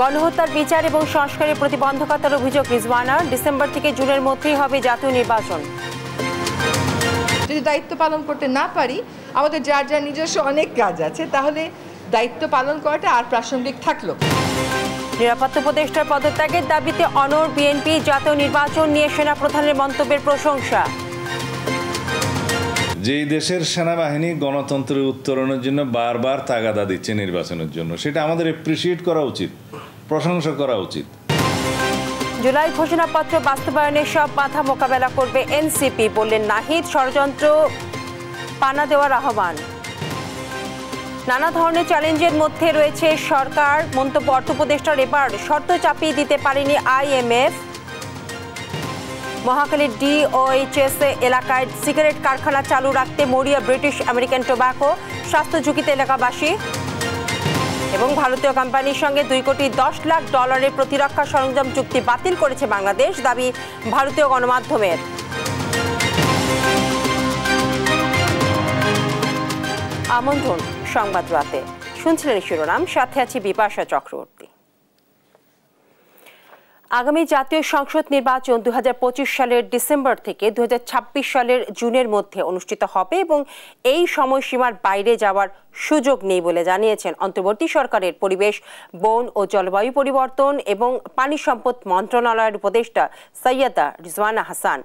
গণহত্যার বিচার এবং সংস্কারের প্রতিবন্ধকতার অভিযোগ রিজওয়ানার। ডিসেম্বর থেকে জুনের মধ্যেই হবে জাতীয় নির্বাচন। যদি দায়িত্ব পালন করতে না পারি, আমাদের যার যার নিজস্ব অনেক কাজ আছে, তাহলে দায়িত্ব পালন করাটা আর প্রাসঙ্গিক থাকলো। নিরাপত্তা উপদেষ্টার পদত্যাগের দাবিতে অনড় বিএনপি। জাতীয় নির্বাচন নিয়ে সেনাপ্রধানের মন্তব্যের প্রশংসা। যেই দেশের সেনাবাহিনী গণতন্ত্রের উত্তরণের জন্য বারবার তাগাদা দিচ্ছে নির্বাচনের জন্য, সেটা আমাদের এপ্রিসিয়েট করা উচিত, প্রশংসা করা উচিত। জুলাই ঘোষণাপত্র বাস্তবায়নের সব বাধা মোকাবেলা করবে এনসিপি, বললেন নাহিদ। ষড়যন্ত্র পানা দেওয়ার আহ্বান। নানা ধরনের চ্যালেঞ্জের মধ্যে রয়েছে সরকার, মন্তব্য অর্থ উপদেষ্টার। এবার শর্ত চাপিয়ে দিতে পারেনি আইএমএফ। মহাখালীর ডিওএইচএস এলাকায় সিগারেট কারখানা চালু রাখতে মরিয়া ব্রিটিশ আমেরিকান টোব্যাকো, স্বাস্থ্য ঝুঁকিতে এলাকাবাসী। এবং ভারতীয় কোম্পানির সঙ্গে $2.10 লাখ প্রতিরক্ষা সরঞ্জাম চুক্তি বাতিল করেছে বাংলাদেশ, দাবি ভারতীয় গণমাধ্যমের। আমন্ত্রণ সংবাদ রাতে, শুনছিলেন শিরোনাম, সাথে আছি বিপাশা চক্রবর্তী। আগামী জাতীয় সংসদ নির্বাচন 2025 সালের ডিসেম্বর থেকে 2026 সালের জুনের মধ্যে অনুষ্ঠিত হবে এবং এই সময়সীমার বাইরে যাওয়ার সুযোগ নেই বলে জানিয়েছেন অন্তর্বর্তী সরকারের পরিবেশ, বন ও জলবায়ু পরিবর্তন এবং পানি সম্পদ মন্ত্রণালয়ের উপদেষ্টা সৈয়দা রিজওয়ানা হাসান।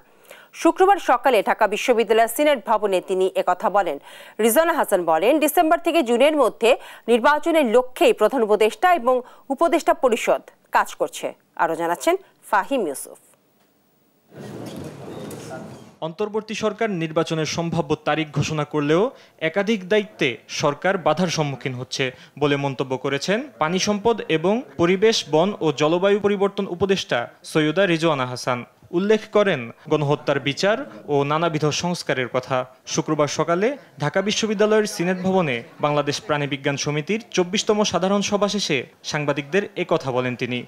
শুক্রবার সকালে ঢাকা বিশ্ববিদ্যালয়ের সিনেট ভবনে তিনি একথা বলেন। রিজওয়ানা হাসান বলেন, ডিসেম্বর থেকে জুনের মধ্যে নির্বাচনের লক্ষ্যেই প্রধান উপদেষ্টা এবং উপদেষ্টা পরিষদ কাজ করছে। আরো জানাচ্ছেন ফাহিম ইউসুফ। অন্তর্বর্তী সরকার নির্বাচনের সম্ভাব্য তারিখ ঘোষণা করলেও একাধিক দায়িত্বে সরকার বাধার সম্মুখীন হচ্ছে বলে মন্তব্য করেছেন পানি সম্পদ এবং পরিবেশ, বন ও জলবায়ু পরিবর্তন উপদেষ্টা সৈয়দা রিজওয়ানা হাসান। উল্লেখ করেন গণহত্যার বিচার ও নানাবিধ সংস্কারের কথা। শুক্রবার সকালে ঢাকা বিশ্ববিদ্যালয়ের সিনেট ভবনে বাংলাদেশ প্রাণীবিজ্ঞান সমিতির 24তম সাধারণ সভা শেষে সাংবাদিকদের একথা বলেন তিনি।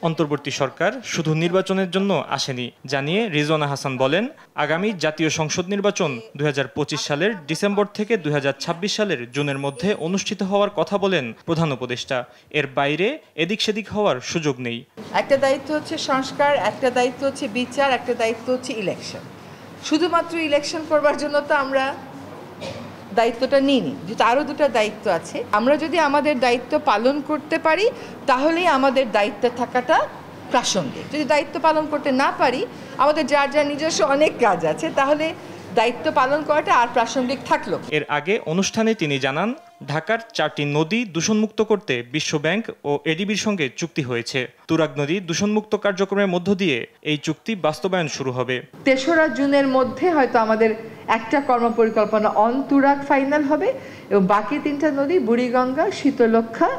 অন্তর্বর্তী সরকার শুধু নির্বাচনের জন্য আসেনি জানিয়ে রিজওয়ানা হাসান বলেন, আগামী জাতীয় সংসদ নির্বাচন 2025 সালের ডিসেম্বর থেকে 2026 সালের জুনের মধ্যে অনুষ্ঠিত হওয়ার কথা বলেন প্রধান উপদেষ্টা। এর বাইরে এদিক সেদিক হওয়ার সুযোগ নেই। একটা দায়িত্ব হচ্ছে সংস্কার, একটা দায়িত্ব হচ্ছে বিচার, একটা দায়িত্ব হচ্ছে ইলেকশন। শুধুমাত্র ইলেকশন করবার জন্য তো আমরা দায়িত্বটা নিইনি, যেহেতু আরও দুটো দায়িত্ব আছে। আমরা যদি আমাদের দায়িত্ব পালন করতে পারি, তাহলেই আমাদের দায়িত্বে থাকাটা প্রাসঙ্গিক। যদি দায়িত্ব পালন করতে না পারি, আমাদের যার যার নিজস্ব অনেক কাজ আছে, তাহলে দায়িত্ব পালন করাটা আর প্রাসঙ্গিক থাকলো। এর আগে অনুষ্ঠানে তিনি জানান, ঢাকার 4টি নদী দূষণমুক্ত করতে বিশ্ব ব্যাংক ও এডিবির সঙ্গে চুক্তি হয়েছে। তুরাগ নদী দূষণমুক্ত কার্যক্রমের মধ্য দিয়ে এই চুক্তি বাস্তবায়ন শুরু হবে। 3রা জুনের মধ্যে হয়তো আমাদের একটা কর্মপরিকল্পনা অন তুরাগ ফাইনাল হবে এবং বাকি 3টা নদী বুড়িগঙ্গা, শীতলক্ষা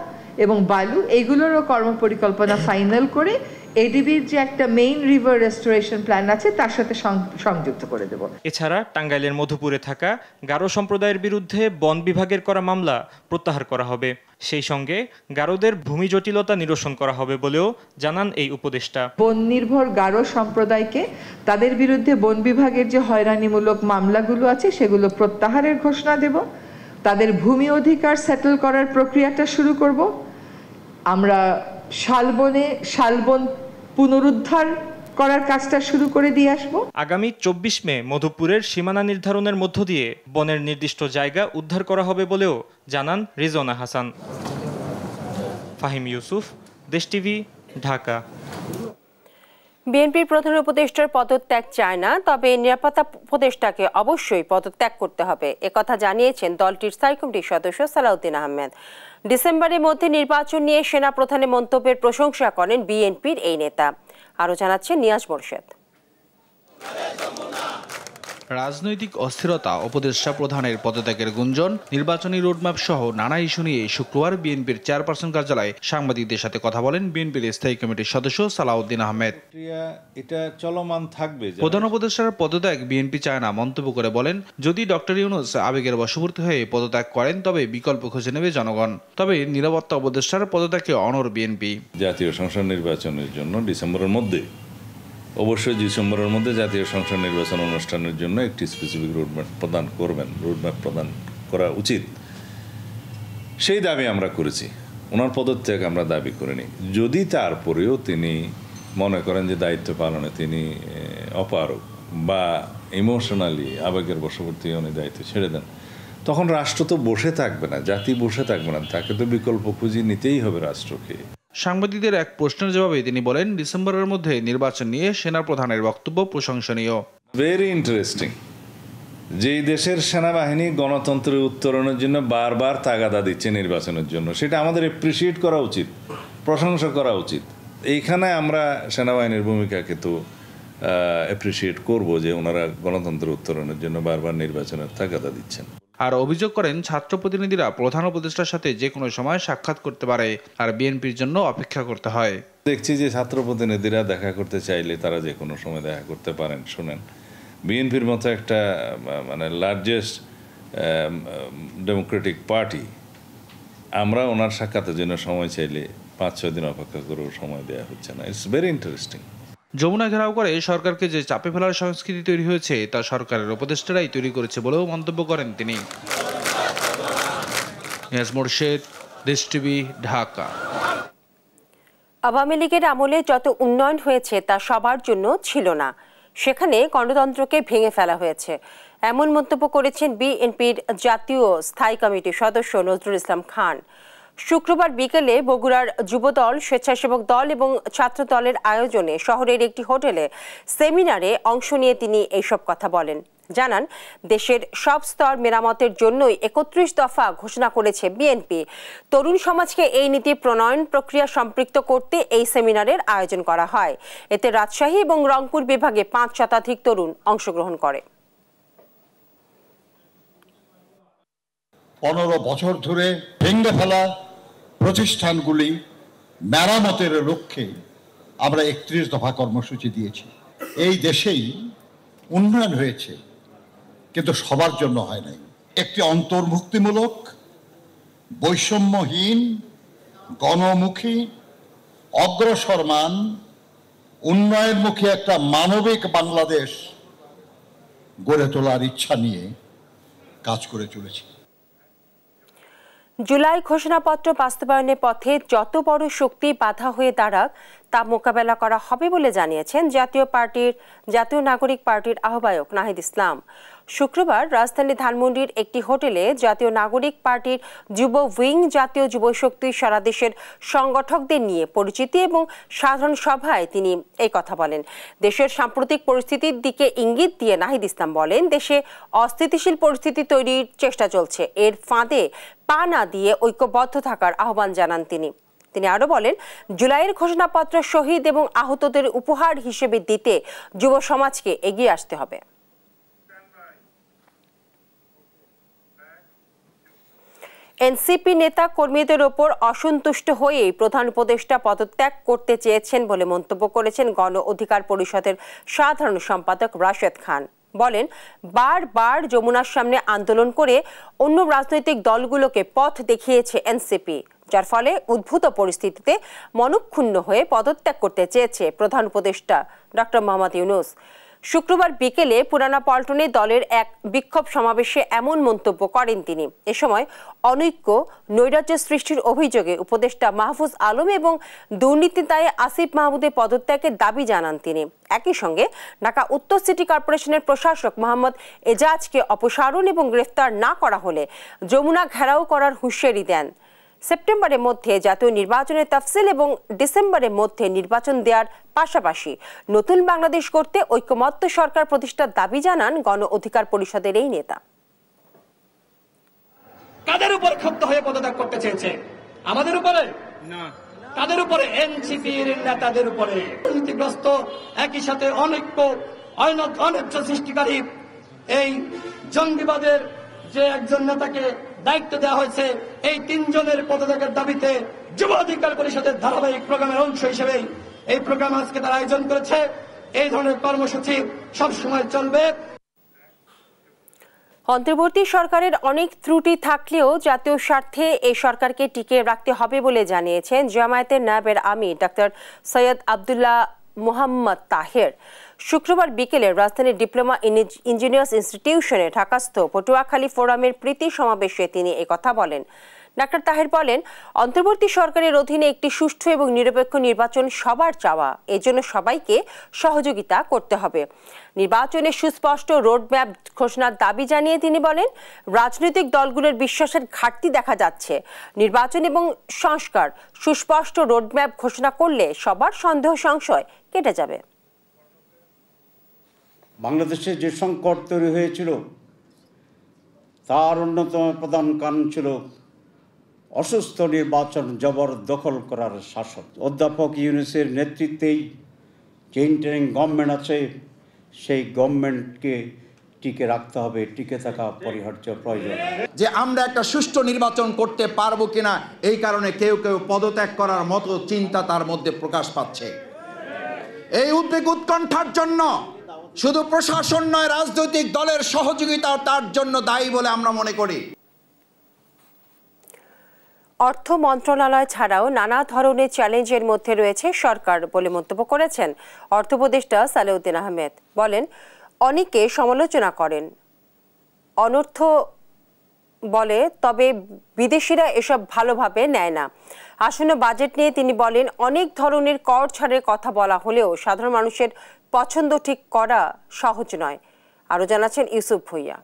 এবং বালু, এগুলোরও কর্মপরিকল্পনা ফাইনাল করে এডিবির যে একটা মেইন রিভার রেস্টোরেশন প্ল্যান আছে তার সাথে সংযুক্ত করে দেব। এছাড়া টাঙ্গাইলের মধুপুরে থাকা গারো সম্প্রদায়ের বিরুদ্ধে বন বিভাগের করা মামলা প্রত্যাহার করা হবে। সেই সঙ্গে গারোদের ভূমি জটিলতা নিরসন করা হবে বলেও জানান এই উপদেষ্টা। বন নির্ভর গারো সম্প্রদায়কে তাদের বিরুদ্ধে বন বিভাগের যে হয়রানিমূলক মামলাগুলো আছে সেগুলো প্রত্যাহারের ঘোষণা দেব। তাদের ভূমি অধিকার সেটেল করার প্রক্রিয়াটা শুরু করব। আমরা শালবন পুনরুদ্ধার করার কাজটা শুরু করে দিয়ে আসব। আগামী 24 মে মধুপুরের সীমানা নির্ধারণের মধ্য দিয়ে বনের নির্দিষ্ট জায়গা উদ্ধার করা হবে বলেও জানান রিজওয়ানা হাসান। ফাহিম ইউসুফ, দেশ টিভি, ঢাকা। বিএনপির প্রধান উপদেষ্টার পদত্যাগ চায় না, তবে নিরাপত্তা উপদেষ্টাকে অবশ্যই পদত্যাগ করতে হবে, একথা জানিয়েছেন দলটির স্থায়ী কমিটির সদস্য সালাউদ্দিন আহমেদ। ডিসেম্বরের মধ্যে নির্বাচন নিয়ে সেনা প্রধানের মন্তব্যের প্রশংসা করেন বিএনপির এই নেতা। আরও জানাচ্ছেন নিয়াজ মোরশেদ। রাজনৈতিক অস্থিরতা, উপদেষ্টা প্রধানের পদত্যাগের গুঞ্জন, নির্বাচনী রোডম্যাপ সহ নানা ইস্যু নিয়ে শুক্রবার বিএনপির চেয়ারপারসন কার্যালয়ে সাংবাদিকদের সাথে কথা বলেন বিএনপির স্থায়ী কমিটির সদস্য সালাউদ্দিন আহমেদ। এটা চলমান থাকবে। প্রধান উপদেষ্টার পদত্যাগ বিএনপি চায় না মন্তব্য করে বলেন, যদি ডক্টর ইউনূস আবেগের বশবর্তী হয়ে পদত্যাগ করেন তবে বিকল্প খুঁজে নেবে জনগণ। তবে নিরাপত্তা উপদেষ্টার পদত্যাগকে অনড় বিএনপি। জাতীয় সংসদ নির্বাচনের জন্য ডিসেম্বরের মধ্যে, অবশ্যই ডিসেম্বরের মধ্যে জাতীয় সংসদ নির্বাচন অনুষ্ঠানের জন্য একটি স্পেসিফিক রোডম্যাপ প্রদান করা উচিত, সেই দাবি আমরা করেছি। ওনার পদত্যাগ আমরা দাবি করিনি। যদি তারপরেও তিনি মনে করেন যে দায়িত্ব পালনে তিনি অপারগ বা ইমোশনালি আবেগের বশবর্তী উনি দায়িত্ব ছেড়ে দেন, তখন রাষ্ট্র তো বসে থাকবে না, জাতি বসে থাকবে না, তাকে তো বিকল্প খুঁজে নিতেই হবে রাষ্ট্রকে। সাংবাদিকদের এক প্রশ্নের জবাবে তিনি বলেন, ডিসেম্বরের মধ্যে নির্বাচন নিয়ে সেনাপ্রধানের বক্তব্য প্রশংসনীয়। Very interesting. যেই দেশের সেনাবাহিনী গণতন্ত্রের উত্তরণের জন্য বারবার তাগাদা দিচ্ছে নির্বাচনের জন্য, সেটা আমাদের এপ্রিসিয়েট করা উচিত, প্রশংসা করা উচিত। এইখানে আমরা সেনাবাহিনীর ভূমিকাকে তো অ্যাপ্রিসিয়েট করব যে ওনারা গণতন্ত্র উত্তরণের জন্য বারবার নির্বাচনের তাগাদা দিচ্ছেন। আর অভিযোগ করেন, ছাত্র প্রতিনিধিরা প্রধান উপদেষ্টার সাথে যে কোনো সময় সাক্ষাৎ করতে পারে, আর বিএনপির জন্য অপেক্ষা করতে হয়। দেখছি যে ছাত্র প্রতিনিধিরা দেখা করতে চাইলে তারা যে কোনো সময় দেখা করতে পারেন। শুনেন, বিএনপির মতো একটা মানে লার্জেস্ট ডেমোক্রেটিক পার্টি, আমরা ওনার সাক্ষাতের জন্য সময় চাইলে 5-6 দিন অপেক্ষা করেও সময় দেওয়া হচ্ছে না। It's very interesting. যমুনা ঘেরাও করে সরকারকে যে চাপে ফেলার সংস্কৃতি তৈরি হয়েছে, তা সরকারের উপদেষ্টারাই তৈরি করেছে বলেও মন্তব্য করেন তিনি। নিয়াজ মোরশেদ, দেশ টিভি, ঢাকা। আওয়ামী লীগের আমলে যত উন্নয়ন হয়েছে তা সবার জন্য ছিল না, সেখানে গণতন্ত্রকে ভেঙে ফেলা হয়েছে, এমন মন্তব্য করেছেন বিএনপির জাতীয় স্থায়ী কমিটির সদস্য নজরুল ইসলাম খান। শুক্রবার বিকেলে বগুড়ার যুবদল, স্বেচ্ছাসেবক দল এবং ছাত্র দলের আয়োজনে শহরের একটি হোটেলে সেমিনারে অংশ নিয়ে তিনি এইসব কথা বলেন। জানান, দেশের সব স্তর মেরামতের জন্যই 31 দফা ঘোষণা করেছে বিএনপি। তরুণ সমাজকে এই নীতি প্রণয়ন প্রক্রিয়া সম্পৃক্ত করতে এই সেমিনারের আয়োজন করা হয়। এতে রাজশাহী এবং রংপুর বিভাগে 5 শতাধিক তরুণ অংশগ্রহণ করে। 15 বছর ধরে ভেঙে ফেলা প্রতিষ্ঠানগুলি মেরামতের লক্ষ্যে আমরা 31 দফা কর্মসূচি দিয়েছি। এই দেশেই উন্নয়ন হয়েছে, কিন্তু সবার জন্য হয় নাই। একটি অন্তর্ভুক্তিমূলক, বৈষম্যহীন, গণমুখী, অগ্রসরমান, উন্নয়নমুখী একটা মানবিক বাংলাদেশ গড়ে তোলার ইচ্ছা নিয়ে কাজ করে চলেছি। জুলাই ঘোষণাপত্র বাস্তবায়নের পথে যত বড় শক্তি বাধা হয়ে দাঁড়াক তা মোকাবেলা করা হবে বলে জানিয়েছেন জাতীয় নাগরিক পার্টির আহ্বায়ক নাহিদ ইসলাম। শুক্রবার রাজধানী ধানমন্ডির একটি হোটেলে জাতীয় নাগরিক পার্টির যুব উইং জাতীয় যুব শক্তি সারা দেশের সংগঠকদের নিয়ে পরিচিতি এবং সাধারণ সভায় তিনি এই কথা বলেন। দেশের সাম্প্রতিক পরিস্থিতির দিকে ইঙ্গিত দিয়ে নাহিদ ইসলাম বলেন, দেশে অস্থিতিশীল পরিস্থিতি তৈরির চেষ্টা চলছে, এর ফাঁদে পা না দিয়ে ঐক্যবদ্ধ থাকার আহ্বান জানান তিনি। তিনি আরো বলেন, জুলাইয়ের ঘোষণাপত্র শহীদ এবং আহতদের উপহার হিসেবে দিতে যুব সমাজকে এগিয়ে আসতে হবে। এনসিপি নেতা কর্মীদের ওপর অসন্তুষ্ট হয়ে প্রধান উপদেষ্টা পদত্যাগ করতে চেয়েছেন বলে মন্তব্য করেছেন গণ অধিকার পরিষদের সাধারণ সম্পাদক রাশেদ খান। বলেন, বারবার যমুনার সামনে আন্দোলন করে অন্য রাজনৈতিক দলগুলোকে পথ দেখিয়েছে এনসিপি, যার ফলে উদ্ভূত পরিস্থিতিতে মনক্ষুণ্ণ হয়ে পদত্যাগ করতে চেয়েছে প্রধান উপদেষ্টা ডক্টর মোহাম্মদ ইউনূস। শুক্রবার বিকেলে পুরানা পল্টনে দলের এক বিক্ষোভ সমাবেশে এমন মন্তব্য করেন তিনি। এ সময় অনৈক্য, নৈরাজ্য সৃষ্টির অভিযোগে উপদেষ্টা মাহফুজ আলম এবং দুর্নীতি দায়ে আসিফ মাহমুদের পদত্যাগের দাবি জানান তিনি। একই সঙ্গে ঢাকা উত্তর সিটি কর্পোরেশনের প্রশাসক মোহাম্মদ এজাজকে অপসারণ এবং গ্রেফতার না করা হলে যমুনা ঘেরাও করার হুঁশিয়ারি দেন। সেপ্টেম্বরের মধ্যে জাতীয় নির্বাচনের তফসিল এবং ডিসেম্বরের মধ্যে নির্বাচন দেওয়ার পাশাপাশি নতুন বাংলাদেশ করতে ঐকমত্য সরকার প্রতিষ্ঠার দাবি জানান গণ অধিকার পরিষদের এই নেতা। কাদের উপর ক্ষুব্ধ হয়ে পদত্যাগ করতে চেয়েছে? আমাদের উপরে না, তাদের উপরে, এনসিপির নেতাদের উপরে। দুর্নীতিগ্রস্ত, একই সাথে অনৈক্য সৃষ্টিকারী এই জঙ্গিবাদের যে একজন নেতাকে দায়িত্ব দেওয়া হয়েছে, এই 3 জনের পদত্যাগের দাবিতে যুব অধিকার পরিষদের ধারাবাহিক প্রোগ্রামের অংশ হিসেবে এই প্রোগ্রাম আজকে তারা আয়োজন করেছে। এই ধরনের কর্মসূচি সবসময় চলবে। অন্তর্বর্তী সরকারের অনেক ত্রুটি থাকলেও জাতীয় স্বার্থে এই সরকারকে টিকিয়ে রাখতে হবে বলে জানিয়েছেন জামায়াতের নায়েবের আমির ডক্টর সৈয়দ আব্দুল্লাহ মোহাম্মদ তাহের। শুক্রবার বিকেলে রাজধানীর ডিপ্লোমা ইঞ্জিনিয়ার্স ইনস্টিটিউশনে ঢাকাস্থ পটুয়াখালী ফোরামের প্রীতি সমাবেশে তিনি একথা বলেন। ডাক্তার তাহের বলেন, অন্তর্বর্তী সরকারের অধীনে একটি সুষ্ঠু এবং নিরপেক্ষ নির্বাচন সবার চাওয়া, এজন্য সবাইকে সহযোগিতা করতে হবে। নির্বাচনের সুস্পষ্ট রোডম্যাপ ঘোষণার দাবি জানিয়ে তিনি বলেন, রাজনৈতিক দলগুলোর বিশ্বাসের ঘাটতি দেখা যাচ্ছে। নির্বাচন এবং সংস্কার সুস্পষ্ট রোডম্যাপ ঘোষণা করলে সবার সন্দেহ সংশয় কেটে যাবে। বাংলাদেশে যে সংকট তৈরি হয়েছিল তার অন্যতম প্রধান কারণ ছিল অসুস্থ নির্বাচন জবরদখল করার শাসন। অধ্যাপক ইউনূসের নেতৃত্বেই যে ইন্টারিম গভর্নমেন্ট আছে সেই গভর্নমেন্টকে টিকে রাখতে হবে, টিকে থাকা পরিহার্য প্রয়োজন। যে আমরা একটা সুষ্ঠু নির্বাচন করতে পারবো কিনা এই কারণে কেউ কেউ পদত্যাগ করার মতো চিন্তা তার মধ্যে প্রকাশ পাচ্ছে। এই উদ্বেগ উৎকণ্ঠার জন্য শুধু প্রশাসন নয়, রাজনৈতিক দলের সহযোগিতাও তার জন্য দায়ী বলে আমরা মনে করি। অর্থ মন্ত্রণালয় ছাড়াও নানা ধরনের চ্যালেঞ্জের মধ্যে রয়েছে সরকার বলে মন্তব্য করেছেন অর্থ উপদেষ্টা সালেউদ্দিন আহমেদ। বলেন, অনেকে সমালোচনা করেন, অনর্থ বলে, তবে বিদেশিরা এসব ভালোভাবে নেয় না। আসন্ন বাজেট নিয়ে তিনি বলেন, অনেক ধরনের কর ছাড়ের কথা বলা হলেও সাধারণ মানুষের পছন্দ ঠিক করা সহজ নয়। আরো জানাচ্ছেন ইউসুফ ভুইয়া।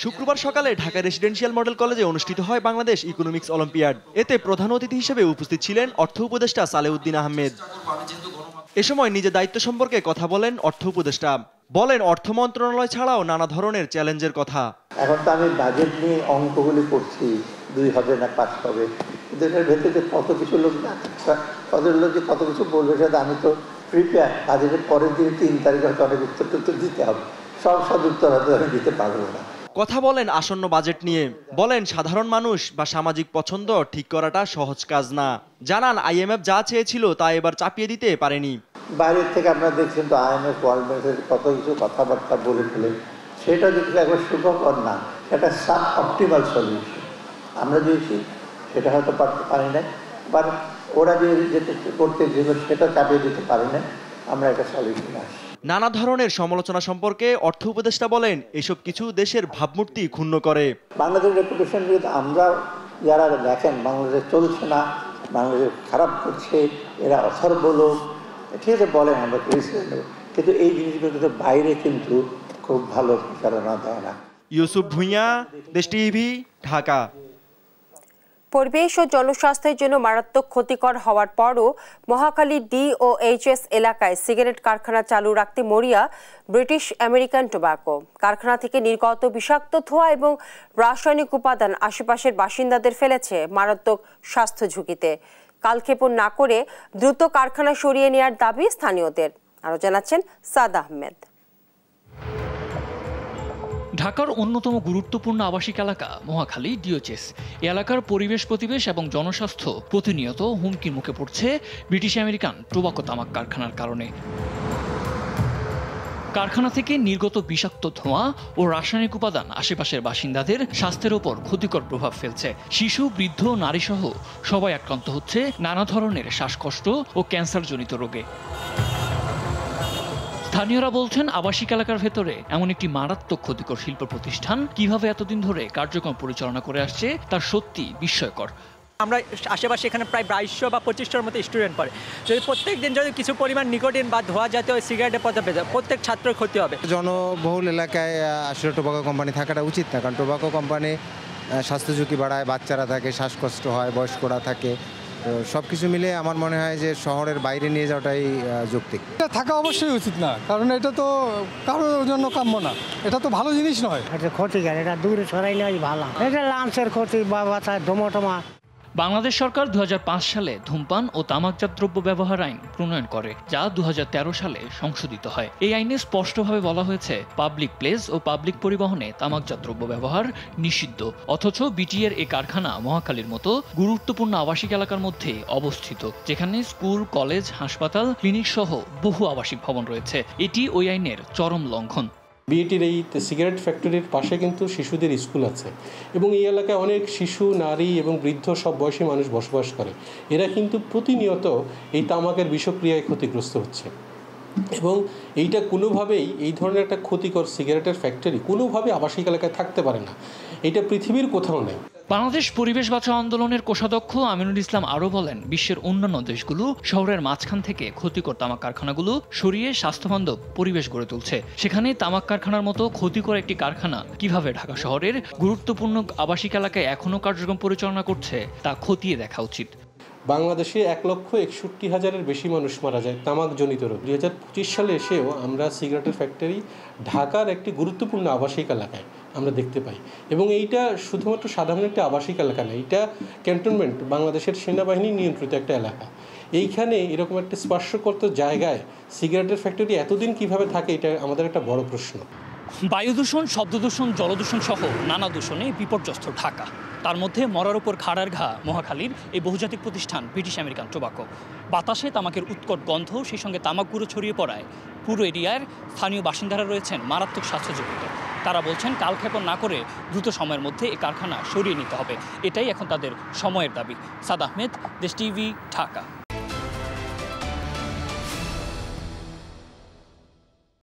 শুক্রবার সকালে ঢাকা রেসিডেন্সিয়াল মডেল কলেজে অনুষ্ঠিত হয় বাংলাদেশ ইকোনমিক্স অলিম্পিয়াড। এতে প্রধান অতিথি হিসেবে উপস্থিত ছিলেন অর্থ উপদেষ্টা সালেউদ্দিন আহমেদ। এ সময় নিজের দায়িত্ব সম্পর্কে কথা বলেন অর্থ উপদেষ্টা। বলেন, অর্থ মন্ত্রণালয় ছাড়াও নানা ধরনের চ্যালেঞ্জের কথা। এখন তো আমি বাজেট নিয়ে অঙ্কগুলি করছি, 2 হবে না 5 হবে, কিন্তু এর ভেতরে কত কিছু লোক না, কত লোক যে কত কিছু বলবে সেটা আমি তো প্রিপেয়ার। বাজেটের পরের দিন 3 তারিখে হয়তো অনেক উত্তর দিতে হবে, সব উত্তর হয়তো আমি দিতে পারবো না। কথা বলেন আসন্ন বাজেট নিয়ে। বলেন, সাধারণ মানুষ বা সামাজিক পছন্দ ঠিক করাটা সহজ কাজ না। জানান, IMF যা চেয়েছিল তা এবার চাপিয়ে দিতে পারেনি। বাইরের থেকে আপনারা দেখছেন তো IMF ওয়ার্ল্ড ব্যাংকের কত কিছু কথাবার্তা বলে ফেলে, সেটা দেখলে একবার সুখকর না, এটা সাব অপটিমাল সলিউশন। আমরা দিয়েছি সেটা হয়তো পারি না, বা ওরা যে যেটা করতে গেল সেটা চাপিয়ে দিতে পারি না, আমরা একটা সলিউশন আসি। নানা ধরনের সমালোচনা সম্পর্কে অর্থ উপদেষ্টা বলেন, এসব কিছু দেশের ভাবমূর্তি ক্ষুণ্ণ করে। বাংলাদেশের রেপুটেশন যদি আমরা যারা দেখেন বাংলাদেশ চলছে না, বাংলাদেশ খারাপ করছে, এরা অথর্ব লোক, ঠিক আছে বলেন, আমরা ক্রিটিসাইজ নেব, কিন্তু এই জিনিসগুলো কিন্তু বাইরে কিন্তু খুব ভালো প্রচারণা দেয় না। ইউসুফ ভুইয়া, দেশ টিভি, ঢাকা। পরিবেশ ও জনস্বাস্থ্যের জন্য মারাত্মক ক্ষতিকর হওয়ার পরও মহাখালী DOHS এলাকায় সিগারেট কারখানা চালু রাখতে মরিয়া ব্রিটিশ আমেরিকান টোব্যাকো। কারখানা থেকে নির্গত বিষাক্ত ধোঁয়া এবং রাসায়নিক উপাদান আশেপাশের বাসিন্দাদের ফেলেছে মারাত্মক স্বাস্থ্য ঝুঁকিতে। কালক্ষেপণ না করে দ্রুত কারখানা সরিয়ে নেওয়ার দাবি স্থানীয়দের। আরো জানাচ্ছেন সাদ আহমেদ। ঢাকার অন্যতম গুরুত্বপূর্ণ আবাসিক এলাকা মহাখালী DOHS। এলাকার পরিবেশ প্রতিবেশ এবং জনস্বাস্থ্য প্রতিনিয়ত হুমকির মুখে পড়ছে ব্রিটিশ আমেরিকান টোবাকো তামাক কারখানার কারণে। কারখানা থেকে নির্গত বিষাক্ত ধোঁয়া ও রাসায়নিক উপাদান আশেপাশের বাসিন্দাদের স্বাস্থ্যের ওপর ক্ষতিকর প্রভাব ফেলছে। শিশু, বৃদ্ধ, নারীসহ সবাই আক্রান্ত হচ্ছে নানা ধরনের শ্বাসকষ্ট ও ক্যান্সারজনিত রোগে। স্থানীয়রা বলছেন, আবাসিক এলাকার ভেতরে এমন একটি মারাত্মক ক্ষতিকর শিল্প প্রতিষ্ঠান কিভাবে এতদিন ধরে কার্যক্রম পরিচালনা করে আসছে তা সত্যি বিস্ময়কর। আমরা আশেপাশে এখানে প্রায় 2200 বা 2500-র মতো স্টুডেন্ট পড়ে। যদি প্রত্যেক দিন যদি কিছু পরিমাণ নিকোটিন বা ধোঁয়া জাতীয় সিগারেটের পথে পেয়ে যায়, প্রত্যেক ছাত্রের ক্ষতি হবে। জনবহুল এলাকায় আসলে টোবাকো কোম্পানি থাকাটা উচিত না, কারণ টোবাকো কোম্পানি স্বাস্থ্য ঝুঁকি বাড়ায়, বাচ্চারা থাকে, শ্বাসকষ্ট হয়, বয়স্করা থাকে। সব কিছু মিলে আমার মনে হয় যে শহরের বাইরে নিয়ে যাওয়াটাই যৌক্তিক। এটা থাকা অবশ্যই উচিত না, কারণ এটা তো কারোর জন্য কাম্য না, এটা তো ভালো জিনিস নয়। এটা ক্ষতিকর, এটা দূরে সরাই নেওয়াই ভালো। এটা লাঞ্চের ক্ষতি বা বাচ্চার ধোঁয়া। বাংলাদেশ সরকার 2005 সালে ধূমপান ও তামাকজাত দ্রব্য ব্যবহার আইন প্রণয়ন করে, যা 2013 সালে সংশোধিত হয়। এই আইনে স্পষ্টভাবে বলা হয়েছে পাবলিক প্লেস ও পাবলিক পরিবহনে তামাকজাত দ্রব্য ব্যবহার নিষিদ্ধ। অথচ বিটিএর এই কারখানা মহাখালীর মতো গুরুত্বপূর্ণ আবাসিক এলাকার মধ্যে অবস্থিত, যেখানে স্কুল, কলেজ, হাসপাতাল, ক্লিনিক সহ বহু আবাসিক ভবন রয়েছে। এটি ওই আইনের চরম লঙ্ঘন। বিএটির এই সিগারেট ফ্যাক্টরির পাশে কিন্তু শিশুদের স্কুল আছে এবং এই এলাকায় অনেক শিশু, নারী এবং বৃদ্ধ সব বয়সী মানুষ বসবাস করে। এরা কিন্তু প্রতিনিয়ত এই তামাকের বিষক্রিয়ায় ক্ষতিগ্রস্ত হচ্ছে এবং এইটা কোনোভাবেই, এই ধরনের একটা ক্ষতিকর সিগারেটের ফ্যাক্টরি কোনোভাবে আবাসিক এলাকায় থাকতে পারে না। এটা পৃথিবীর কোথাও নেই। বাংলাদেশ পরিবেশ বাঁচাও আন্দোলনের কোষাধ্যক্ষ আমিনুল ইসলাম আরও বলেন, বিশ্বের অন্যান্য দেশগুলো শহরের মাঝখান থেকে ক্ষতিকর তামাক কারখানাগুলো সরিয়ে স্বাস্থ্যবান্ধব পরিবেশ গড়ে তুলছে। সেখানে তামাক কারখানার মতো ক্ষতিকর একটি কারখানা কিভাবে ঢাকা শহরের গুরুত্বপূর্ণ আবাসিক এলাকায় এখনও কার্যক্রম পরিচালনা করছে তা খতিয়ে দেখা উচিত। বাংলাদেশে 1,61,000-এর বেশি মানুষ মারা যায় তামাকজনিত রোগ। 2025 সালে এসেও আমরা সিগারেটের ফ্যাক্টরি ঢাকার একটি গুরুত্বপূর্ণ আবাসিক এলাকায় আমরা দেখতে পাই, এবং এইটা শুধুমাত্র সাধারণ একটা আবাসিক এলাকা না, এটা ক্যান্টনমেন্ট, বাংলাদেশের সেনাবাহিনী নিয়ন্ত্রিত একটা এলাকা। এইখানে এরকম একটা স্পর্শকর্ত জায়গায় সিগারেটের ফ্যাক্টরি এতদিন কিভাবে থাকে, এটা আমাদের একটা বড় প্রশ্ন। বায়ু দূষণ, শব্দ দূষণ, জলদূষণ সহ নানা দূষণে বিপর্যস্ত ঢাকা। তার মধ্যে মরার উপর খাড়ার ঘা মহাখালীর এই বহুজাতিক প্রতিষ্ঠান ব্রিটিশ আমেরিকান টোবাকো। বাতাসে তামাকের উৎকট গন্ধ, সেই সঙ্গে তামাক গুঁড়ো ছড়িয়ে পড়ায় পুরো এরিয়ার স্থানীয় বাসিন্দারা রয়েছেন মারাত্মক স্বাস্থ্য ঝুঁকিতে। তারা বলছেন কালক্ষেপণ না করে দ্রুত সময়ের মধ্যে এই কারখানা সরিয়ে নিতে হবে। এটাই এখন তাদের সময়ের দাবি। সাদ আহমেদ, দেশ টিভি, ঢাকা।